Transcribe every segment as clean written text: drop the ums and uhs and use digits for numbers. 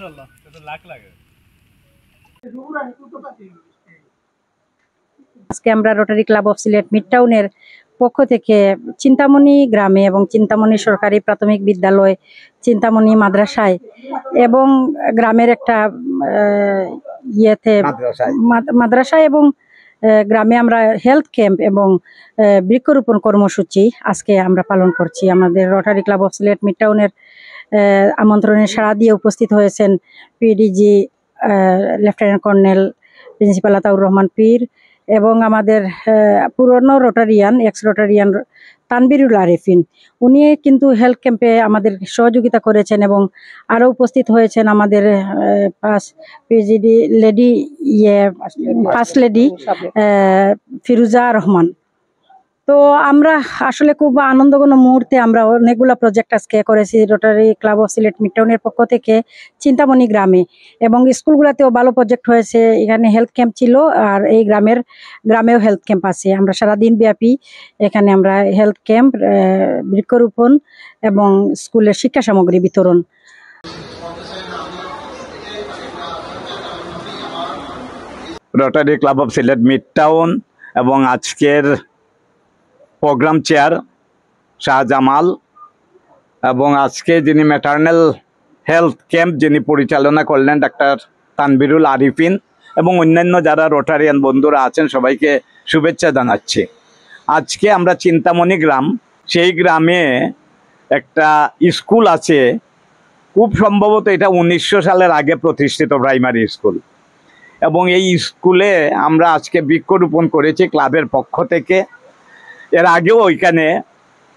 মাশাআল্লাহ, এটা লাখ লাগে। আজকে আমরা rotary club of Sylhet mid টাউনের পক্ষ থেকে চিন্তামণি গ্রামে এবং চিন্তামণি সরকারি প্রাথমিক বিদ্যালয়, চিন্তামণি মাদ্রাসায় এবং গ্রামের একটা মাদ্রাসায় এবং গ্রামে আমরা হেলথ ক্যাম্প এবং বৃক্ষরোপণ কর্মসূচি আজকে আমরা পালন করছি। আমাদের rotary club of Sylhet mid টাউনের আমন্ত্রণে সাড়া দিয়ে উপস্থিত হয়েছেন পিডিজি lieutenant colonel principal Ataur Rahman পীর এবং আমাদের পুরনো Rotarian x Rotarian Tanvirul Arifin. উনি কিন্তু হেলথ ক্যাম্পে আমাদের সহযোগিতা করেছেন এবং আরও উপস্থিত হয়েছেন আমাদের ফার্স্ট লেডি ফিরুজা রহমান। তো আমরা আসলে খুব আনন্দঘন মুহূর্তে আমরা অনেকগুলো প্রজেক্ট আজকে করেছি rotary club of Sylhet mid টাউনের পক্ষ থেকে চিন্তামণি গ্রামে, এবং স্কুলগুলোতেও ভালো প্রজেক্ট হয়েছে। এখানে হেলথ ক্যাম্প ছিল আর এই গ্রামেও হেলথ ক্যাম্প আছে। আমরা সারাদিন ব্যাপী এখানে আমরা হেলথ ক্যাম্প, বৃক্ষরোপণ এবং স্কুলের শিক্ষা সামগ্রী বিতরণ। Rotary club of Sylhet mid town এবং আজকের প্রোগ্রাম চেয়ার শাহজামাল এবং আজকে যিনি ম্যাটার্নাল হেলথ ক্যাম্প যিনি পরিচালনা করলেন ডাক্তার তানবিরুল আরিফিন এবং অন্যান্য যারা রোটারিয়ান বন্ধুরা আছেন সবাইকে শুভেচ্ছা জানাচ্ছি। আজকে আমরা চিন্তামণি গ্রাম, সেই গ্রামে একটা স্কুল আছে, খুব সম্ভবত এটা 1900 সালের আগে প্রতিষ্ঠিত প্রাইমারি স্কুল, এবং এই স্কুলে আমরা আজকে বৃক্ষরোপণ করেছি ক্লাবের পক্ষ থেকে। এর আগেও ওইখানে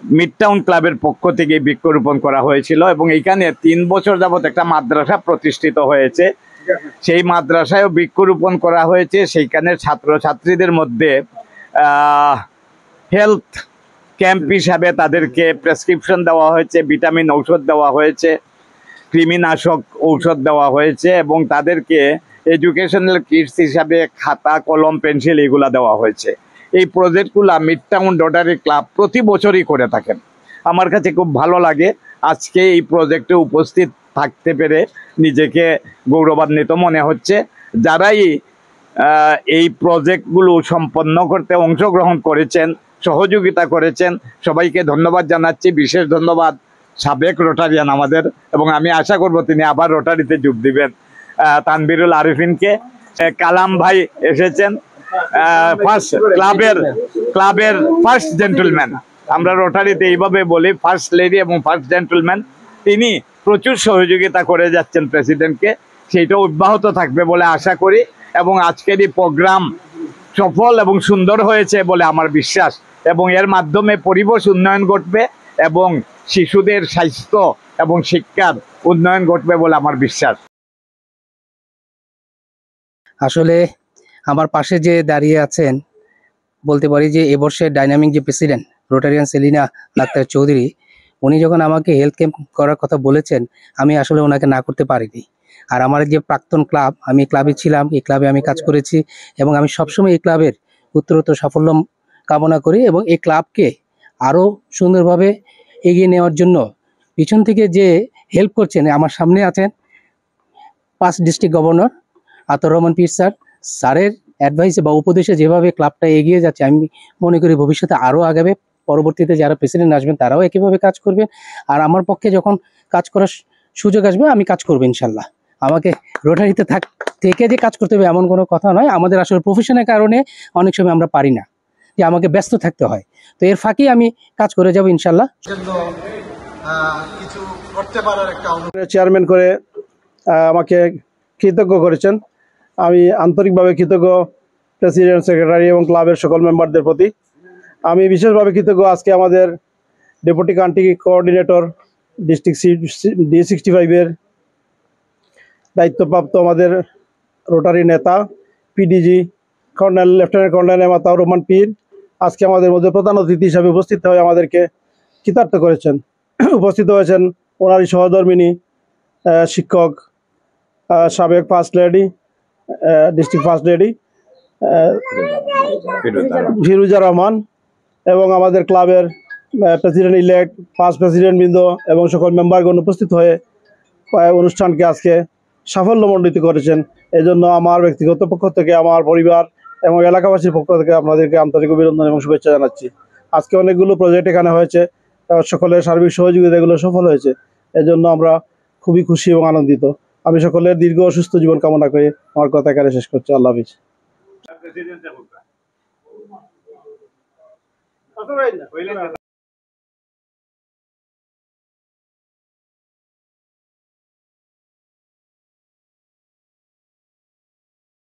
মিড টাউন ক্লাবের পক্ষ থেকে বৃক্ষরোপণ করা হয়েছিল এবং এইখানে 3 বছর যাবত একটা মাদ্রাসা প্রতিষ্ঠিত হয়েছে, সেই মাদ্রাসায়ও বৃক্ষরোপণ করা হয়েছে। সেইখানের ছাত্রছাত্রীদের মধ্যে হেলথ ক্যাম্প হিসাবে তাদেরকে প্রেসক্রিপশন দেওয়া হয়েছে, ভিটামিন ঔষধ দেওয়া হয়েছে, কৃমিনাশক ঔষধ দেওয়া হয়েছে এবং তাদেরকে এডুকেশনাল কিটস হিসাবে খাতা, কলম, পেন্সিল এগুলা দেওয়া হয়েছে। এই প্রজেক্টগুলো মিড টাউন রোটারি ক্লাব প্রতি বছরই করে থাকেন। আমার কাছে খুব ভালো লাগে আজকে এই প্রজেক্টে উপস্থিত থাকতে পেরে নিজেকে গৌরবান্বিত মনে হচ্ছে। যারাই এই প্রজেক্টগুলো সম্পন্ন করতে অংশগ্রহণ করেছেন, সহযোগিতা করেছেন, সবাইকে ধন্যবাদ জানাচ্ছি। বিশেষ ধন্যবাদ সাবেক রোটারিয়ান আমাদের, এবং আমি আশা করব তিনি আবার রোটারিতে যোগ দিবেন, তানবিরুল আরিফিনকে। কালাম ভাই এসেছেন, ফার্স্ট ক্লাবের ফার্স্ট জেন্টলম্যান, আমরা রোটারিতে এইভাবে বলি, ফার্স্ট লেডি এবং ফার্স্ট জেন্টলম্যান। তিনি প্রচুর সহযোগিতা করে যাচ্ছেন প্রেসিডেন্টকে, সেইটা অব্যাহত থাকবে বলে আশা করি। এবং আজকের এই প্রোগ্রাম সফল এবং সুন্দর হয়েছে বলে আমার বিশ্বাস, এবং এর মাধ্যমে পরিবেশ উন্নয়ন ঘটবে এবং শিশুদের স্বাস্থ্য এবং শিক্ষার উন্নয়ন ঘটবে বলে আমার বিশ্বাস। আসলে আমার পাশে যে দাঁড়িয়ে আছেন, বলতে পারি যে এবর্ষের ডাইনামিক যে প্রেসিডেন্ট রোটারিয়ান সেলিনা আক্তার চৌধুরী, উনি যখন আমাকে হেলথ ক্যাম্প করার কথা বলেছেন, আমি আসলে ওনাকে না করতে পারিনি। আর আমার যে প্রাক্তন ক্লাব, আমি ক্লাবে ছিলাম, এই ক্লাবে আমি কাজ করেছি এবং আমি সবসময় এই ক্লাবের উত্তরোত্তর সাফল্য কামনা করি এবং এই ক্লাবকে আরও সুন্দরভাবে এগিয়ে নেওয়ার জন্য পিছন থেকে যে হেল্প করছেন, আমার সামনে আছেন 5 ডিস্ট্রিক্ট গভর্নর আতাউর রহমান পীর স্যারের অ্যাডভাইসে বা উপদেশে যেভাবে ক্লাবটা এগিয়ে যাচ্ছে, আমি মনে করি ভবিষ্যতে আরও আগাবে। পরবর্তীতে যারা প্রেসিডেন্ট আসবেন তারাও একইভাবে কাজ করবে। আর আমার পক্ষে যখন কাজ করার সুযোগ আসবে আমি কাজ করবো ইনশাল্লাহ। আমাকে রোটারিতে থেকে যে কাজ করতে হবে এমন কোনো কথা নয়, আমাদের আসলে প্রফেশনের কারণে অনেক সময় আমরা পারি না, যে আমাকে ব্যস্ত থাকতে হয়, তো এর ফাঁকেই আমি কাজ করে যাব ইনশাল্লাহ। কিছু করতে পারার একটা চেয়ারম্যান করে আমাকে কৃতজ্ঞ করেছেন। আমি আন্তরিকভাবে কৃতজ্ঞ প্রেসিডেন্ট, সেক্রেটারি এবং ক্লাবের সকল মেম্বারদের প্রতি। আমি বিশেষভাবে কৃতজ্ঞ আজকে আমাদের ডেপুটি কান্ট্রি কোঅর্ডিনেটর ডিস্ট্রিক্ট D65-এর দায়িত্বপ্রাপ্ত আমাদের রোটারি নেতা পিডিজি লেফটেন্যান্ট কর্নেল আতাউর রহমান পীর আজকে আমাদের মধ্যে প্রধান অতিথি হিসাবে উপস্থিত হয়ে আমাদেরকে কৃতার্থ করেছেন। উপস্থিত হয়েছেন ওনারই সহধর্মিনী শিক্ষক, সাবেক first lady, district first lady Firuza Rahman এবং আমাদের ক্লাবের প্রেসিডেন্ট ইলেক্ট, ফার্স্ট প্রেসিডেন্ট বৃন্দ এবং সকল মেম্বারগণ উপস্থিত হয়ে অনুষ্ঠানকে আজকে সাফল্যমণ্ডিত করেছেন। এজন্য আমার ব্যক্তিগত পক্ষ থেকে, আমার পরিবার এবং এলাকাবাসীর পক্ষ থেকে আপনাদেরকে আন্তরিক অভিনন্দন এবং শুভেচ্ছা জানাচ্ছি। আজকে অনেকগুলো প্রজেক্ট এখানে হয়েছে, সকলের সার্বিক সহযোগিতা এগুলো সফল হয়েছে। এজন্য আমরা খুবই খুশি এবং আনন্দিত। আমি সকলের দীর্ঘ ও সুস্থ জীবন কামনা করে আমার কথা এখানে শেষ করছি। আল্লাহ হাফিজ।